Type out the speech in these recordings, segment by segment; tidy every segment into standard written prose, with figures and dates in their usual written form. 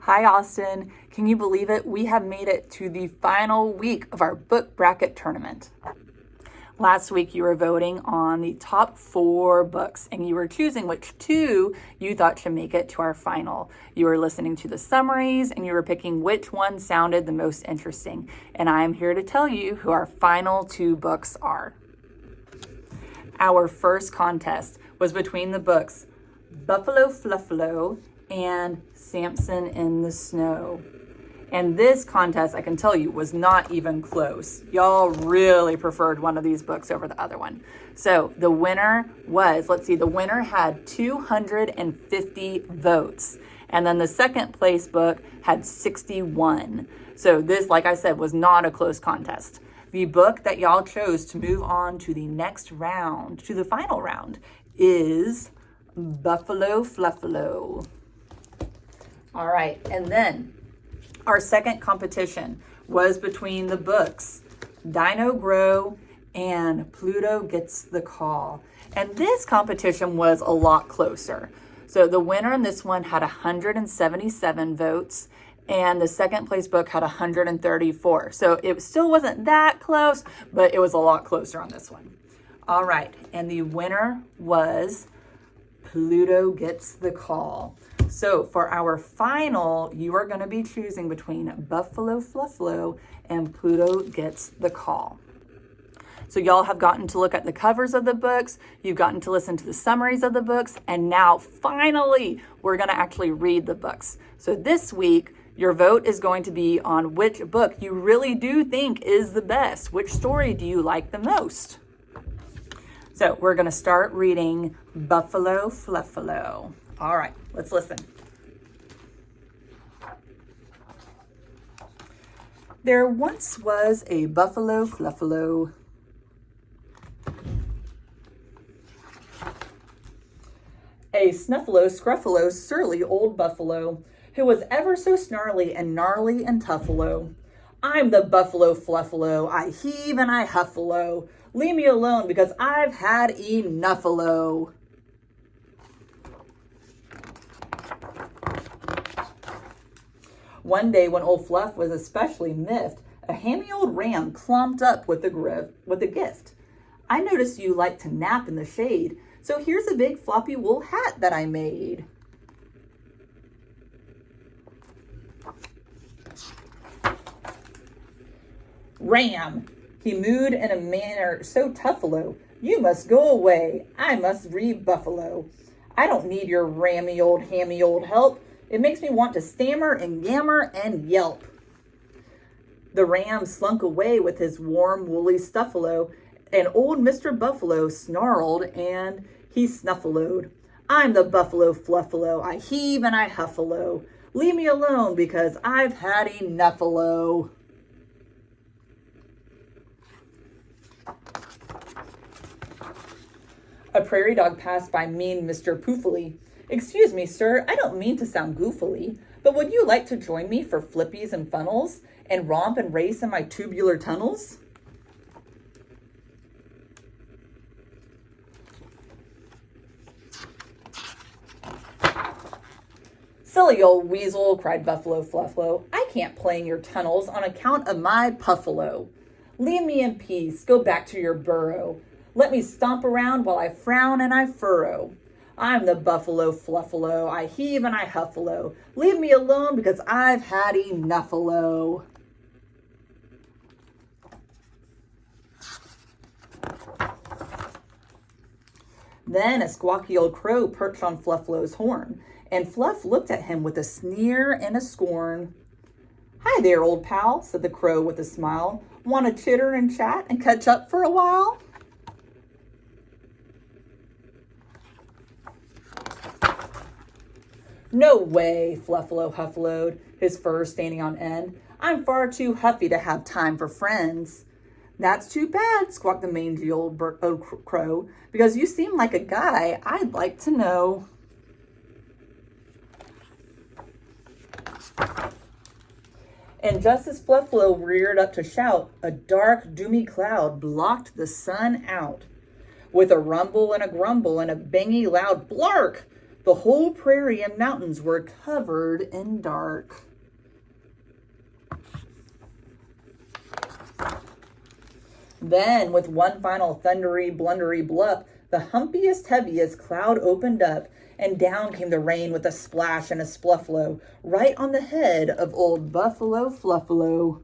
Hi, Austin. Can you believe it? We have made it to the final week of our book bracket tournament. Last week, you were voting on the top 4 books, and you were choosing which 2 you thought should make it to our final. You were listening to the summaries, and you were picking which one sounded the most interesting. And I am here to tell you who our final 2 books are. Our first contest was between the books Buffalo Fluffalo and Samson in the Snow. And this contest, I can tell you, was not even close. Y'all really preferred one of these books over the other one. So the winner was, the winner had 250 votes. And then the second place book had 61. So this, like I said, was not a close contest. The book that y'all chose to move on to the next round, to the final round, is Buffalo Fluffalo. All right, and then our second competition was between the books Dino Grow and Pluto Gets the Call. And this competition was a lot closer. So the winner in this one had 177 votes, and the second place book had 134. So it still wasn't that close, but it was a lot closer on this one. All right, and the winner was Pluto Gets the Call. So for our final, you are going to be choosing between Buffalo Fluffalo and Pluto Gets the Call. So y'all have gotten to look at the covers of the books, you've gotten to listen to the summaries of the books, and now finally, we're going to actually read the books. So this week, your vote is going to be on which book you really do think is the best. Which story do you like the most? So we're going to start reading Buffalo Fluffalo. All right, let's listen. There once was a Buffalo Fluffalo. A snuffalo, scruffalo, surly old buffalo, who was ever so snarly and gnarly and tuffalo. I'm the Buffalo Fluffalo, I heave and I huffalo. Leave me alone because I've had enough-alo. One day when old Fluff was especially miffed, a hammy old ram clomped up with a gift. I noticed you like to nap in the shade, so here's a big floppy wool hat that I made. Ram, he mooed in a manner so tuffalo, you must go away, I must re-buffalo. I don't need your hammy old help. It makes me want to stammer and yammer and yelp. The ram slunk away with his warm, woolly stuffalo, and old Mr. Buffalo snarled and he snuffaloed. I'm the Buffalo Fluffalo, I heave and I huffalo. Leave me alone because I've had enough-alo. A prairie dog passed by mean Mr. Poofily. Excuse me, sir, I don't mean to sound goofily, but would you like to join me for flippies and funnels and romp and race in my tubular tunnels? Silly old weasel, cried Buffalo Fluffalo. I can't play in your tunnels on account of my puffalo. Leave me in peace. Go back to your burrow. Let me stomp around while I frown and I furrow. I'm the Buffalo Fluffalo. I heave and I huffalo. Leave me alone because I've had enough-alo. Then a squawky old crow perched on Fluffalo's horn, and Fluff looked at him with a sneer and a scorn. Hi there, old pal, said the crow with a smile. Want to chitter and chat and catch up for a while? No way, Fluffalo huffaloed, his fur standing on end. I'm far too huffy to have time for friends. That's too bad, squawked the mangy old crow, because you seem like a guy I'd like to know. And just as Fluffalo reared up to shout, a dark, doomy cloud blocked the sun out. With a rumble and a grumble and a bangy loud blark, The whole prairie and mountains were covered in dark. Then, with one final thundery, blundery blup, the humpiest, heaviest cloud opened up, and down came the rain with a splash and a spluffalo, right on the head of old Buffalo Fluffalo.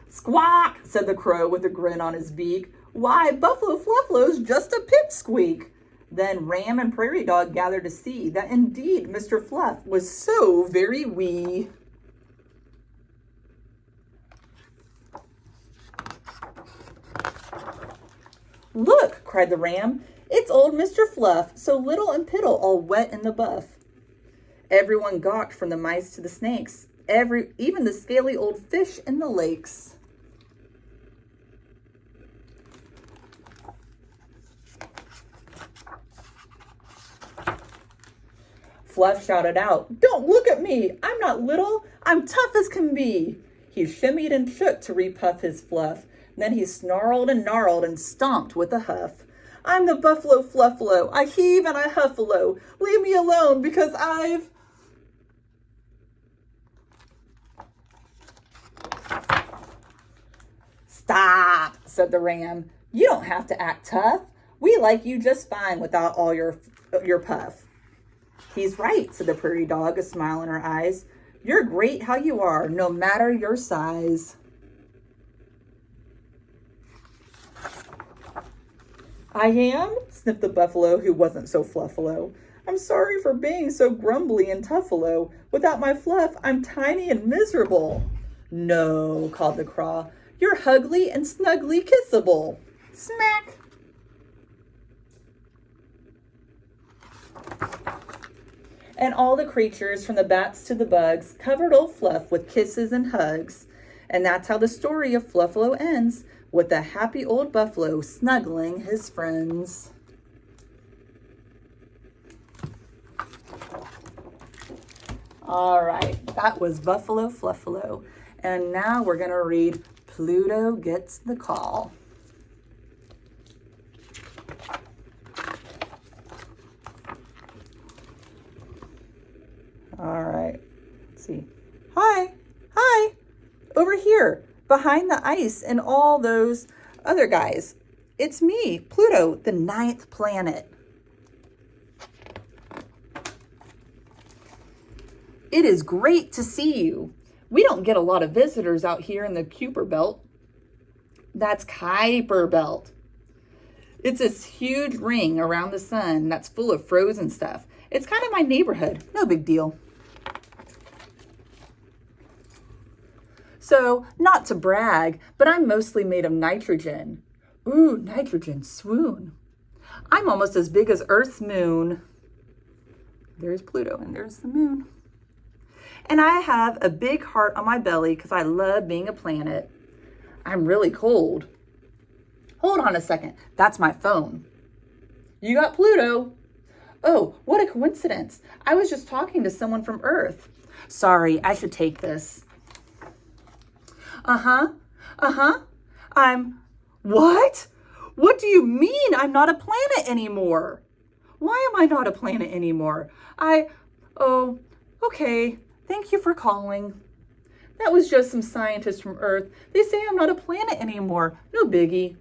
Squawk, said the crow with a grin on his beak. Why, Buffalo Fluffalo's just a pipsqueak. Then Ram and Prairie Dog gathered to see that indeed Mr. Fluff was so very wee. Look, cried the Ram, it's old Mr. Fluff, so little and piddle, all wet in the buff. Everyone gawked from the mice to the snakes, even the scaly old fish in the lakes. Fluff shouted out, "Don't look at me! I'm not little, I'm tough as can be!" He shimmied and shook to repuff his fluff. Then he snarled and gnarled and stomped with a huff. "I'm the Buffalo Fluffalo, I heave and I huffalo. Leave me alone because I've..." "Stop," said the Ram. "You don't have to act tough. We like you just fine without all your puff." "He's right," said the Prairie Dog, a smile in her eyes. "You're great how you are, no matter your size." "I am?" sniffed the Buffalo, who wasn't so fluffalo. "I'm sorry for being so grumbly and tuffalo. Without my fluff, I'm tiny and miserable." "No," called the Craw. "You're hugly and snugly kissable." Smack! And all the creatures, from the bats to the bugs, covered old Fluff with kisses and hugs. And that's how the story of Fluffalo ends, with the happy old buffalo snuggling his friends. All right, that was Buffalo Fluffalo. And now we're going to read Pluto Gets the Call. All right, let's see. Hi, over here, behind the ice and all those other guys. It's me, Pluto, the 9th planet. It is great to see you. We don't get a lot of visitors out here in the Kuiper Belt. That's Kuiper Belt. It's this huge ring around the sun that's full of frozen stuff. It's kind of my neighborhood. No big deal. So, not to brag, but I'm mostly made of nitrogen. Ooh, nitrogen, swoon. I'm almost as big as Earth's moon. There's Pluto and there's the moon. And I have a big heart on my belly because I love being a planet. I'm really cold. Hold on a second. That's my phone. You got Pluto. Oh, what a coincidence. I was just talking to someone from Earth. Sorry, I should take this. What? What do you mean I'm not a planet anymore? Why am I not a planet anymore? Oh, okay. Thank you for calling. That was just some scientists from Earth. They say I'm not a planet anymore. No biggie.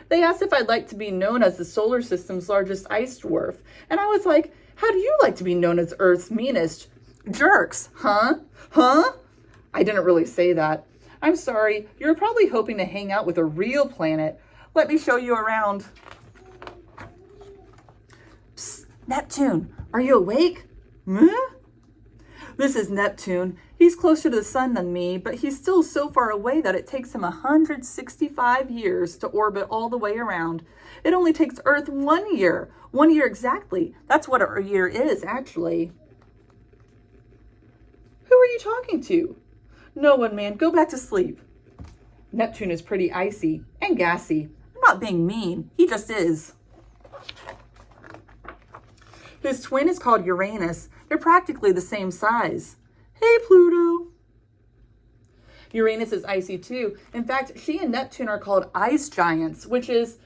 They asked if I'd like to be known as the solar system's largest ice dwarf. And I was like, how do you like to be known as Earth's meanest jerks? Huh? I didn't really say that. I'm sorry. You're probably hoping to hang out with a real planet. Let me show you around. Psst, Neptune, are you awake? This is Neptune. He's closer to the sun than me, but he's still so far away that it takes him 165 years to orbit all the way around. It only takes Earth 1 year. 1 year exactly. That's what a year is, actually. Who are you talking to? No one, man. Go back to sleep. Neptune is pretty icy and gassy. I'm not being mean. He just is. His twin is called Uranus. They're practically the same size. Hey, Pluto. Uranus is icy too. In fact, she and Neptune are called ice giants, which is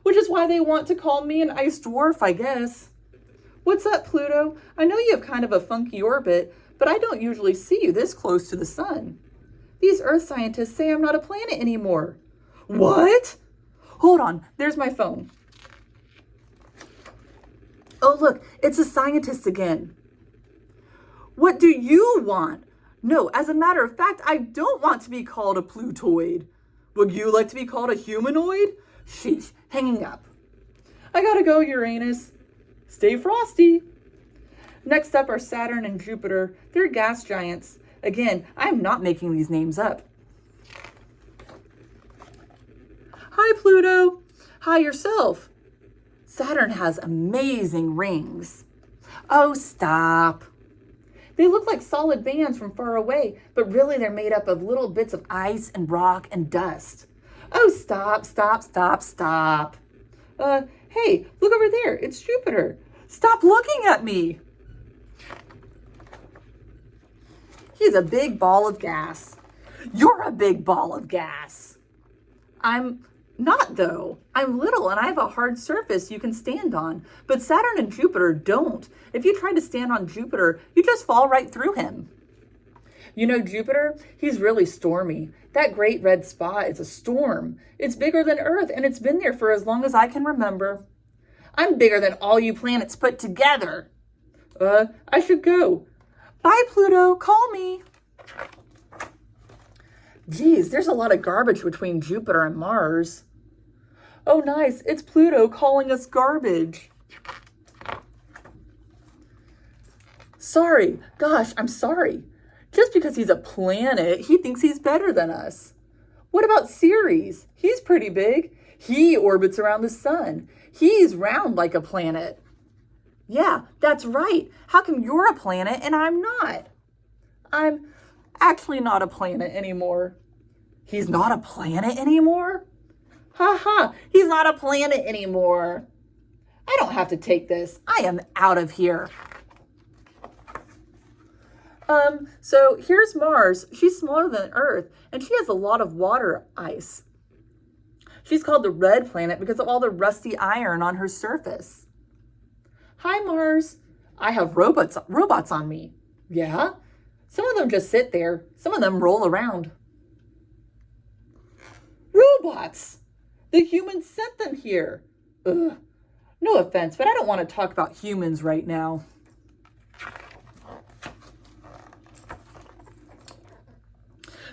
why they want to call me an ice dwarf, I guess. What's up, Pluto? I know you have kind of a funky orbit, but I don't usually see you this close to the sun. These Earth scientists say I'm not a planet anymore. What? Hold on, there's my phone. Oh, look, it's a scientist again. What do you want? No, as a matter of fact, I don't want to be called a Plutoid. Would you like to be called a humanoid? Sheesh, hanging up. I gotta go, Uranus. Stay frosty. Next up are Saturn and Jupiter. They're gas giants. Again, I'm not making these names up. Hi, Pluto. Hi yourself. Saturn has amazing rings. Oh, stop. They look like solid bands from far away, but really they're made up of little bits of ice and rock and dust. Oh, stop, stop, stop, stop. Hey, look over there. It's Jupiter. Stop looking at me. He's a big ball of gas. You're a big ball of gas. I'm not, though. I'm little and I have a hard surface you can stand on, but Saturn and Jupiter don't. If you try to stand on Jupiter, you just fall right through him. You know, Jupiter, he's really stormy. That great red spot is a storm. It's bigger than Earth, and it's been there for as long as I can remember. I'm bigger than all you planets put together. I should go. Bye, Pluto. Call me. Geez, there's a lot of garbage between Jupiter and Mars. Oh, nice. It's Pluto calling us garbage. Sorry. Gosh, I'm sorry. Just because he's a planet, he thinks he's better than us. What about Ceres? He's pretty big. He orbits around the sun. He's round like a planet. Yeah, that's right. How come you're a planet and I'm not? I'm actually not a planet anymore. He's not a planet anymore? Ha ha, he's not a planet anymore. I don't have to take this. I am out of here. So here's Mars. She's smaller than Earth, and she has a lot of water ice. She's called the red planet because of all the rusty iron on her surface. Hi, Mars. I have robots on me. Yeah? Some of them just sit there. Some of them roll around. Robots! The humans sent them here. Ugh. No offense, but I don't want to talk about humans right now.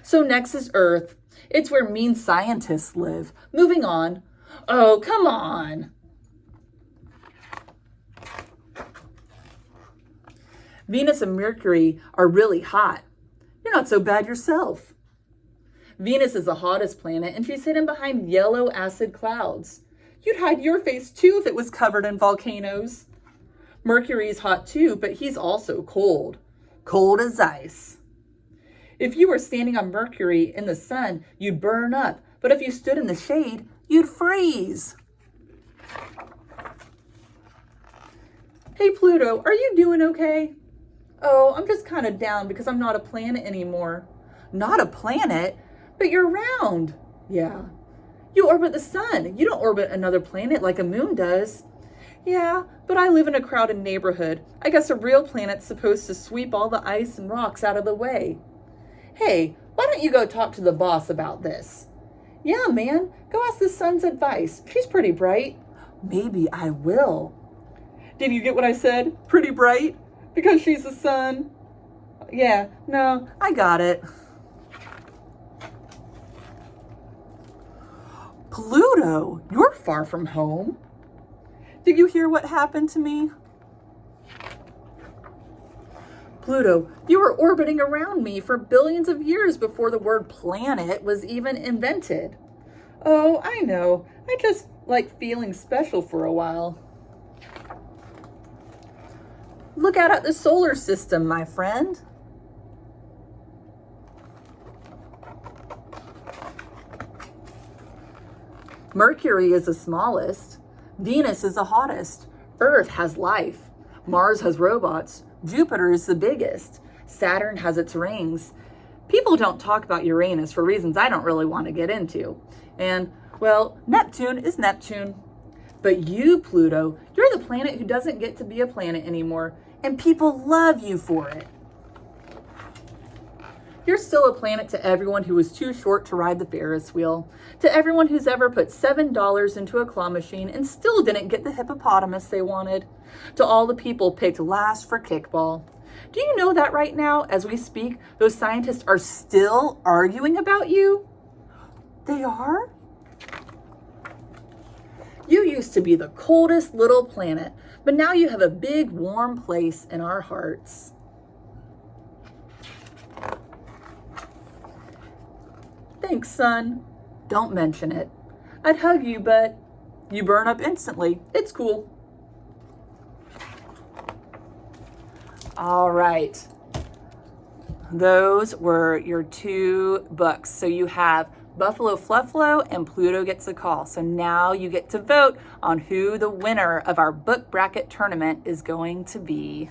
So next is Earth. It's where mean scientists live. Moving on. Oh, come on. Venus and Mercury are really hot. You're not so bad yourself. Venus is the hottest planet, and she's hidden behind yellow acid clouds. You'd hide your face too if it was covered in volcanoes. Mercury's hot too, but he's also cold. Cold as ice. If you were standing on Mercury in the sun, you'd burn up. But if you stood in the shade, you'd freeze. Hey, Pluto, are you doing okay? Oh, I'm just kind of down because I'm not a planet anymore. Not a planet? But you're round. Yeah. You orbit the sun. You don't orbit another planet like a moon does. Yeah, but I live in a crowded neighborhood. I guess a real planet's supposed to sweep all the ice and rocks out of the way. Hey, why don't you go talk to the boss about this? Yeah, man, go ask the sun's advice. She's pretty bright. Maybe I will. Did you get what I said? Pretty bright? Because she's the sun? Yeah, no, I got it. Pluto, you're far from home. Did you hear what happened to me? Pluto, you were orbiting around me for billions of years before the word planet was even invented. Oh, I know. I just like feeling special for a while. Look out at the solar system, my friend. Mercury is the smallest. Venus is the hottest. Earth has life. Mars has robots. Jupiter is the biggest. Saturn has its rings. People don't talk about Uranus for reasons I don't really want to get into. And, well, Neptune is Neptune. But you, Pluto, you're the planet who doesn't get to be a planet anymore, and people love you for it. You're still a planet to everyone who was too short to ride the Ferris wheel, to everyone who's ever put $7 into a claw machine and still didn't get the hippopotamus they wanted, to all the people picked last for kickball. Do you know that right now, as we speak, those scientists are still arguing about you? They are? You used to be the coldest little planet, but now you have a big warm place in our hearts. Thanks, son. Don't mention it. I'd hug you, but you burn up instantly. It's cool. All right. Those were your 2 books. So you have Buffalo Fluffalo and Pluto Gets a Call. So now you get to vote on who the winner of our book bracket tournament is going to be.